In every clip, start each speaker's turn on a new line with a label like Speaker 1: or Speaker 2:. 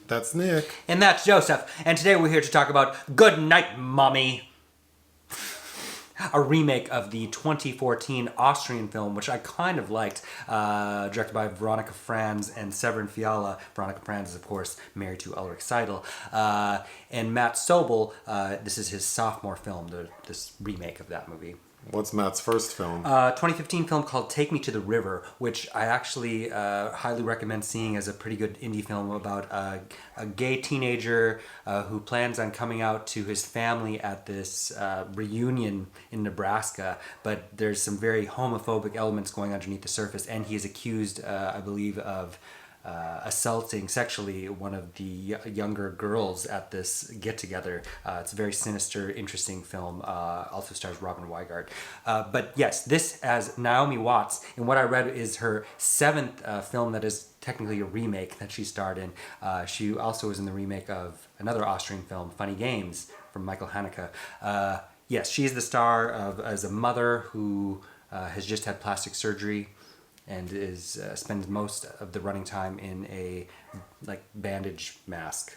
Speaker 1: That's Nick.
Speaker 2: And that's Joseph. And today we're here to talk about Goodnight Mommy, a remake of the 2014 Austrian film, which I kind of liked, directed by Veronika Franz and Severin Fiala. Veronika Franz is, of course, married to Ulrich Seidel. And Matt Sobel, this is his sophomore film, this remake of that movie.
Speaker 1: What's Matt's first film?
Speaker 2: 2015 film called Take Me to the River, which I actually highly recommend seeing as a pretty good indie film about a gay teenager who plans on coming out to his family at this reunion in Nebraska, but there's some very homophobic elements going underneath the surface, and he is accused, I believe, of assaulting sexually one of the younger girls at this get-together. It's a very sinister, interesting film. Also stars Robin Weigart. But yes, this as Naomi Watts, and what I read is her seventh film that is technically a remake that she starred in. She also was in the remake of another Austrian film, Funny Games, from Michael Haneke. Yes, she's the star as a mother who has just had plastic surgery and spends most of the running time in a bandage mask.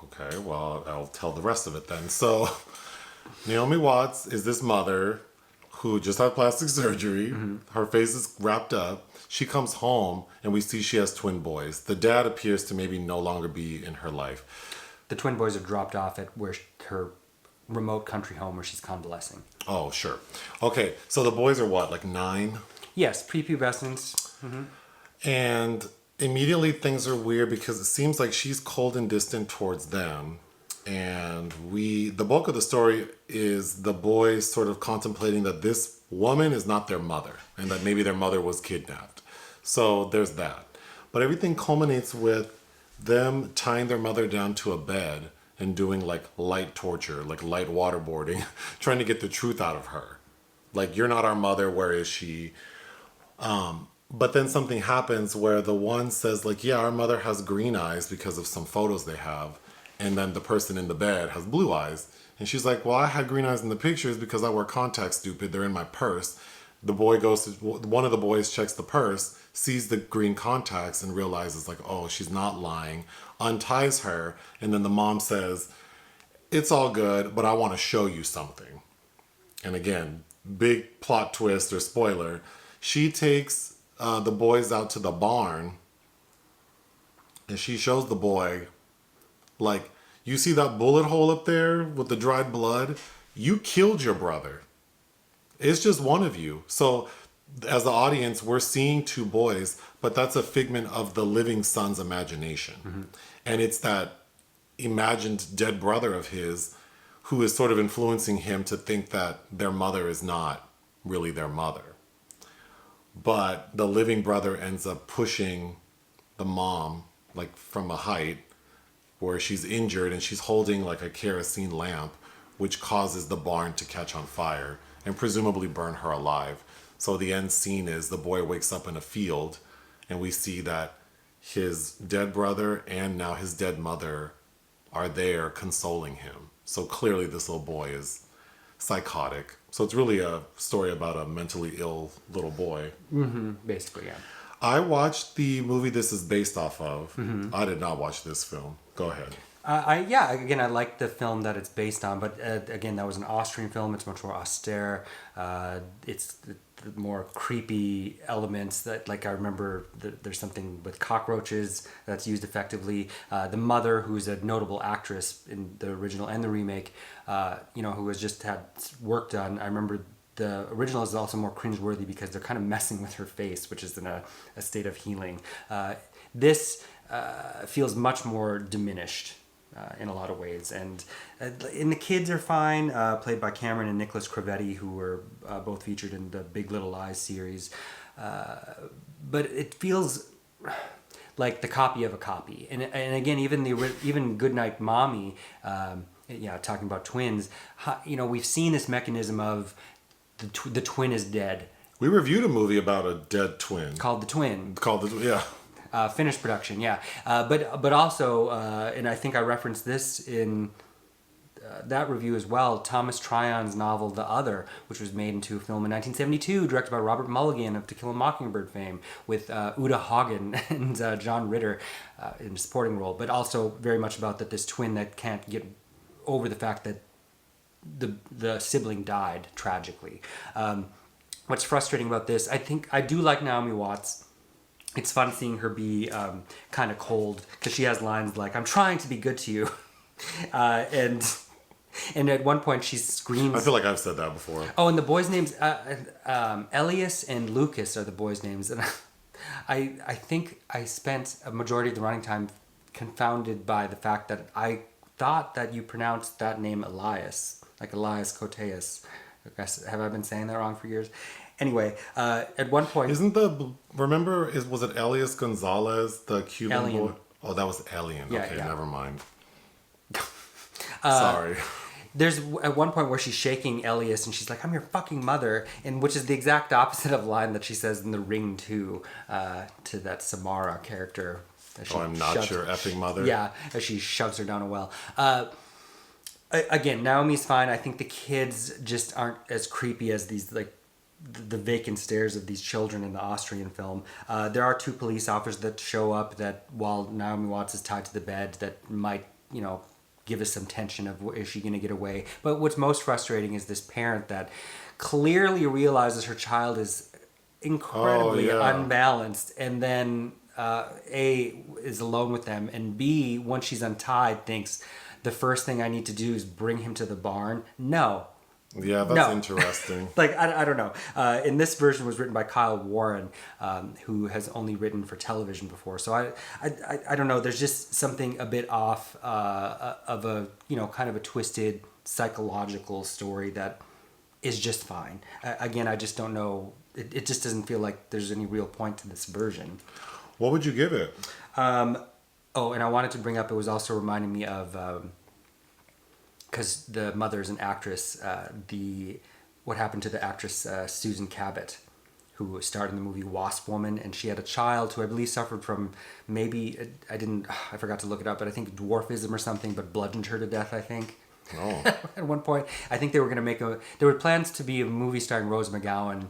Speaker 1: Okay, well, I'll tell the rest of it then. So, Naomi Watts is this mother who just had plastic surgery. Mm-hmm. Her face is wrapped up. She comes home and we see she has twin boys. The dad appears to maybe no longer be in her life.
Speaker 2: The twin boys are dropped off at her remote country home where she's convalescing.
Speaker 1: Oh, sure. Okay, so the boys are what, 9?
Speaker 2: Yes, prepubescence. Mm-hmm.
Speaker 1: And immediately things are weird because it seems like she's cold and distant towards them. And the bulk of the story is the boys sort of contemplating that this woman is not their mother and that maybe their mother was kidnapped. So there's that. But everything culminates with them tying their mother down to a bed and doing light torture, light waterboarding, trying to get the truth out of her. You're not our mother, where is she? But then something happens where the one says yeah, our mother has green eyes because of some photos they have. And then the person in the bed has blue eyes. And she's like, well, I had green eyes in the pictures because I wear contacts, stupid. They're in my purse. One of the boys checks the purse, sees the green contacts and realizes oh, she's not lying, unties her. And then the mom says, it's all good, but I want to show you something. And again, big plot twist or spoiler. She takes the boys out to the barn and she shows the boy, you see that bullet hole up there with the dried blood? You killed your brother. It's just one of you. So as the audience, we're seeing two boys, but that's a figment of the living son's imagination. Mm-hmm. And it's that imagined dead brother of his who is sort of influencing him to think that their mother is not really their mother. But the living brother ends up pushing the mom, from a height where she's injured and she's holding a kerosene lamp, which causes the barn to catch on fire and presumably burn her alive. So the end scene is the boy wakes up in a field and we see that his dead brother and now his dead mother are there consoling him. So clearly this little boy is psychotic. So it's really a story about a mentally ill little boy.
Speaker 2: Mm-hmm. Basically, yeah.
Speaker 1: I watched the movie this is based off of. Mm-hmm. I did not watch this film. Go ahead.
Speaker 2: I like the film that it's based on, but again, that was an Austrian film. It's much more austere. It's the more creepy elements that, I remember there's something with cockroaches that's used effectively. The mother, who's a notable actress in the original and the remake, who has just had work done. I remember the original is also more cringeworthy because they're kind of messing with her face, which is in a state of healing. This feels much more diminished in a lot of ways. And the kids are fine, played by Cameron and Nicholas Crovetti, who were both featured in the Big Little Lies series. But it feels like the copy of a copy. And again, even Goodnight Mommy, talking about twins, we've seen this mechanism of the twin is dead.
Speaker 1: We reviewed a movie about a dead twin.
Speaker 2: Called The Twin.
Speaker 1: Yeah.
Speaker 2: Finished production, yeah. But also, and I think I referenced this in that review as well, Thomas Tryon's novel The Other, which was made into a film in 1972, directed by Robert Mulligan of To Kill a Mockingbird fame, with Uta Hagen and John Ritter in a supporting role, but also very much about this twin that can't get over the fact that the sibling died tragically. What's frustrating about this, I do like Naomi Watts. It's fun seeing her be kind of cold, because she has lines like, "I'm trying to be good to you," and at one point she screams.
Speaker 1: I feel like I've said that before.
Speaker 2: Oh, and the boys' names, Elias and Lucas are the boys' names, and I think I spent a majority of the running time confounded by the fact that I thought that you pronounced that name Elias, like Elias Koteas. Have I been saying that wrong for years? Anyway, at one point...
Speaker 1: was it Elias Gonzalez, the Cuban
Speaker 2: Alien.
Speaker 1: boy? Oh, that was Alien.
Speaker 2: Yeah,
Speaker 1: okay,
Speaker 2: yeah.
Speaker 1: never mind. Sorry.
Speaker 2: There's at one point where she's shaking Elias and she's like, "I'm your fucking mother," and which is the exact opposite of line that she says in The Ring 2 to that Samara character.
Speaker 1: I'm not your effing mother.
Speaker 2: Yeah, as she shoves her down a well. Again, Naomi's fine. I think the kids just aren't as creepy as these, like, the vacant stares of these children in the Austrian film. There are two police officers that show up that, while Naomi Watts is tied to the bed, that might, give us some tension of, is she going to get away? But what's most frustrating is this parent that clearly realizes her child is incredibly unbalanced, and then A, is alone with them, and B, once she's untied, thinks the first thing I need to do is bring him to the barn. No.
Speaker 1: Yeah, that's interesting.
Speaker 2: Like, I don't know. And this version was written by Kyle Warren, who has only written for television before. So I don't know. There's just something a bit off of a, kind of a twisted psychological story that is just fine. Again, I just don't know. It just doesn't feel like there's any real point to this version.
Speaker 1: What would you give it?
Speaker 2: And I wanted to bring up, it was also reminding me of... because the mother is an actress, what happened to the actress Susan Cabot, who starred in the movie Wasp Woman, and she had a child who I believe suffered from I forgot to look it up, but I think dwarfism or something, but bludgeoned her to death, I think.
Speaker 1: Oh.
Speaker 2: At one point, I think they were going to there were plans to be a movie starring Rose McGowan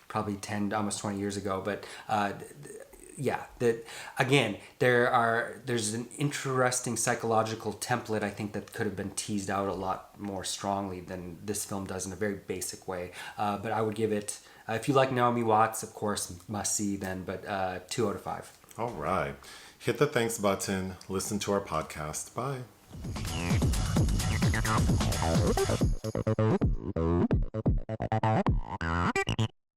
Speaker 2: probably 10, almost 20 years ago, but yeah, there's an interesting psychological template, I think, that could have been teased out a lot more strongly than this film does in a very basic way. But I would give it, if you like Naomi Watts, of course, must see then, but 2 out of 5.
Speaker 1: All right. Hit the thanks button. Listen to our podcast. Bye.